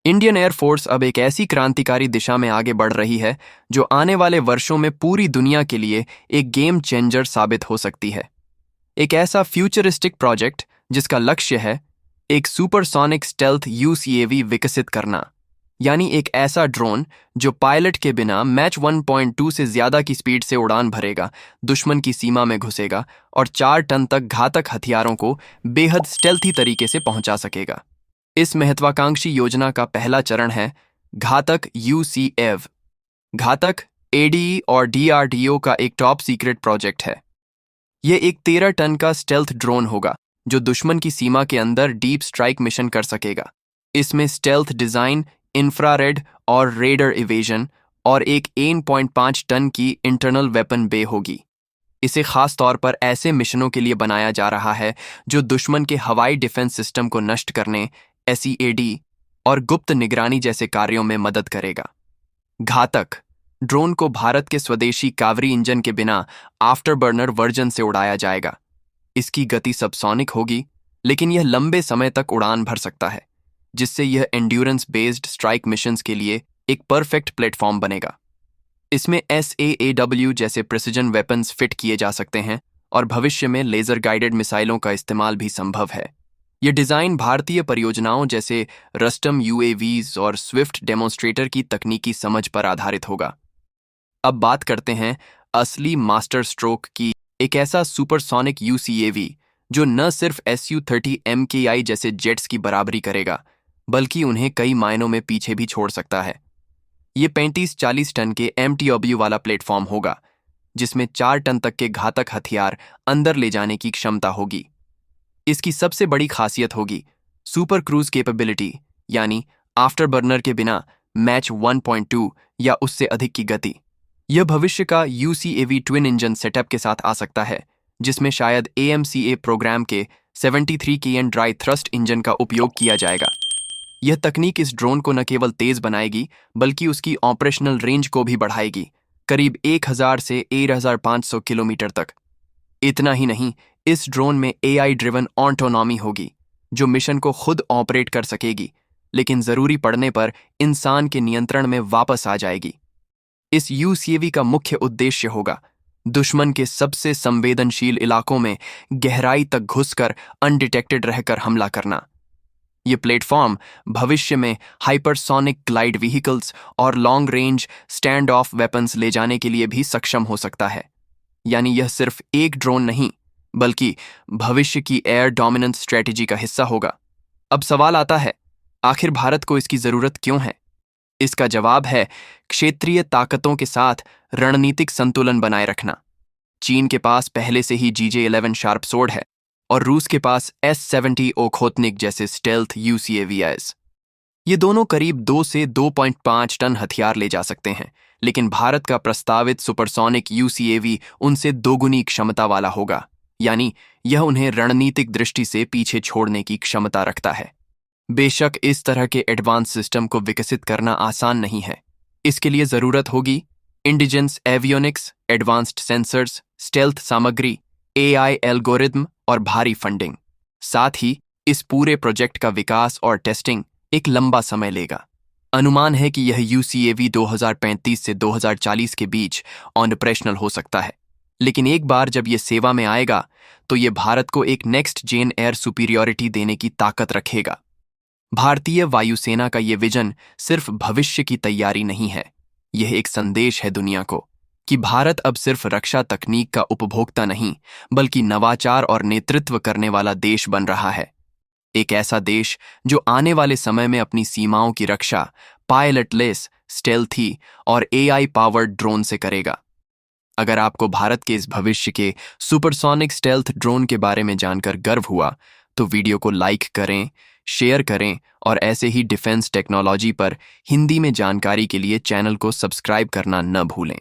Indian air force अब एक ऐसी क्रांतिकारी दिशा में आगे बढ़ रही है जो आने वाले वर्षों में पूरी दुनिया के लिए एक गेम चेंजर साबित हो सकती है। एक ऐसा फ्यूचरिस्टिक प्रोजेक्ट जिसका लक्ष्य है एक सुपरसोनिक स्टेल्थ यूसीएवी विकसित करना, यानी एक ऐसा ड्रोन जो पायलट के बिना मैच 1.2 से ज्यादा की स्पीड से उड़ान भरेगा, दुश्मन की सीमा में घुसेगा और 4 टन तक घातक हथियारों को बेहद स्टेल्थी तरीके से पहुंचा सकेगा। इस महत्वाकांक्षी योजना का पहला चरण है घातक यूसीएव। घातक एडीई और डीआरडीओ का एक टॉप सीक्रेट प्रोजेक्ट है। यह एक 13 टन का स्टेल्थ ड्रोन होगा जो दुश्मन की सीमा के अंदर डीप स्ट्राइक मिशन कर सकेगा। इसमें स्टेल्थ डिजाइन, इंफ्रारेड और रेडर इवेजन और एक 1.5 टन की इंटरनल वेपन बे होगी। इसे खास तौर पर ऐसे मिशनों के लिए बनाया जा रहा है जो दुश्मन के हवाई डिफेंस सिस्टम को नष्ट करने, एसईएडी और गुप्त निगरानी जैसे कार्यों में मदद करेगा। घातक ड्रोन को भारत के स्वदेशी कावरी इंजन के बिना आफ्टरबर्नर वर्जन से उड़ाया जाएगा। इसकी गति सबसोनिक होगी, लेकिन यह लंबे समय तक उड़ान भर सकता है, जिससे यह एंड्योरेंस बेस्ड स्ट्राइक मिशंस के लिए एक परफेक्ट प्लेटफॉर्म बनेगा। इसमें SAAW जैसे प्रिसिजन वेपन्स फिट किए जा सकते हैं और भविष्य में लेजर गाइडेड मिसाइलों का इस्तेमाल भी संभव है। यह डिजाइन भारतीय परियोजनाओं जैसे रस्टम UAVs और स्विफ्ट डेमोन्स्ट्रेटर की तकनीकी समझ पर आधारित होगा। अब बात करते हैं असली मास्टर स्ट्रोक की। एक ऐसा सुपरसोनिक UCAV जो न सिर्फ Su-30 MKI जैसे जेट्स की बराबरी करेगा, बल्कि उन्हें कई मायनों में पीछे भी छोड़ सकता है। ये 35-40 टन के MTOW वाला प्लेटफॉर्म होगा, जिसमें 4 टन तक के घातक हथियार अंदर ले जाने की क्षमता होगी। इसकी सबसे बड़ी खासियत होगी सुपर क्रूज कैपेबिलिटी, यानी आफ्टरबर्नर के बिना मैच 1.2 या उससे अधिक की गति। यह भविष्य का UCAV ट्विन इंजन सेटअप के साथ आ सकता है, जिसमें शायद AMCA प्रोग्राम के 73 kN ड्राई थ्रस्ट इंजन का उपयोग किया जाएगा। यह तकनीक इस ड्रोन को न केवल तेज बनाएगी, बल्कि उसकी ऑपरेशनल रेंज को भी बढ़ाएगी, करीब 1000 से 1500 किलोमीटर तक। इतना ही नहीं, इस ड्रोन में AI ड्रिवन ऑटोनॉमी होगी, जो मिशन को खुद ऑपरेट कर सकेगी, लेकिन जरूरी पड़ने पर इंसान के नियंत्रण में वापस आ जाएगी। इस UCAV का मुख्य उद्देश्य होगा दुश्मन के सबसे संवेदनशील इलाकों में गहराई तक घुसकर अनडिटेक्टेड रहकर हमला करना। ये प्लेटफॉर्म भविष्य में हाइपरसोनिक ग्लाइड व्हीकल्स और long range stand of weapons ले जाने के लिए भी सक्षम हो सकता है। यानी यह सिर्फ एक ड्रोन नहीं, बल्कि भविष्य की एयर डोमिनेंस स्ट्रेटेजी का हिस्सा होगा। अब सवाल आता है, आखिर भारत को इसकी जरूरत क्यों है? इसका जवाब है क्षेत्रीय ताकतों के साथ रणनीतिक संतुलन बनाए रखना। चीन के पास पहले से ही GJ-11 शार्प सोर्ड है और रूस के पास S-70 ओखोतनिक जैसे स्टेल्थ UCAVs। ये दोनों करीब 2 से 2.5 टन हथियार ले जा सकते हैं, लेकिन भारत का प्रस्तावित सुपरसोनिक UCAV उनसे दोगुनी क्षमता वाला होगा, यानी यह उन्हें रणनीतिक दृष्टि से पीछे छोड़ने की क्षमता रखता है। बेशक इस तरह के एडवांस सिस्टम को विकसित करना आसान नहीं है। इसके लिए जरूरत होगी indigenous avionics, advanced sensors, stealth सामग्री, AI एल्गोरिथम और भारी फंडिंग। साथ ही इस पूरे प्रोजेक्ट का विकास और टेस्टिंग एक लंबा समय लेगा। अनुमान है कि यह UCAV 2035 से 2040 के बीच ऑपरेशनल हो सकता है, लेकिन एक बार जब यह सेवा में आएगा तो यह भारत को एक नेक्स्ट जेन एयर सुपीरियॉरिटी देने की ताकत रखेगा। भारतीय वायुसेना का यह विजन सिर्फ भविष्य की तैयारी नहीं है, यह एक संदेश है दुनिया को कि भारत अब सिर्फ रक्षा तकनीक का उपभोक्ता नहीं, बल्कि नवाचार और नेतृत्व करने वाला देश बन रहा है। एक ऐसा देश जो आने वाले समय में अपनी सीमाओं की रक्षा पायलटलेस, स्टेल्थी और AI पावर्ड ड्रोन से करेगा। अगर आपको भारत के इस भविष्य के सुपरसोनिक स्टेल्थ ड्रोन के बारे में जानकर गर्व हुआ, तो वीडियो को लाइक करें, शेयर करें और ऐसे ही डिफेंस टेक्नोलॉजी पर हिंदी में जानकारी के लिए चैनल को सब्सक्राइब करना न भूलें।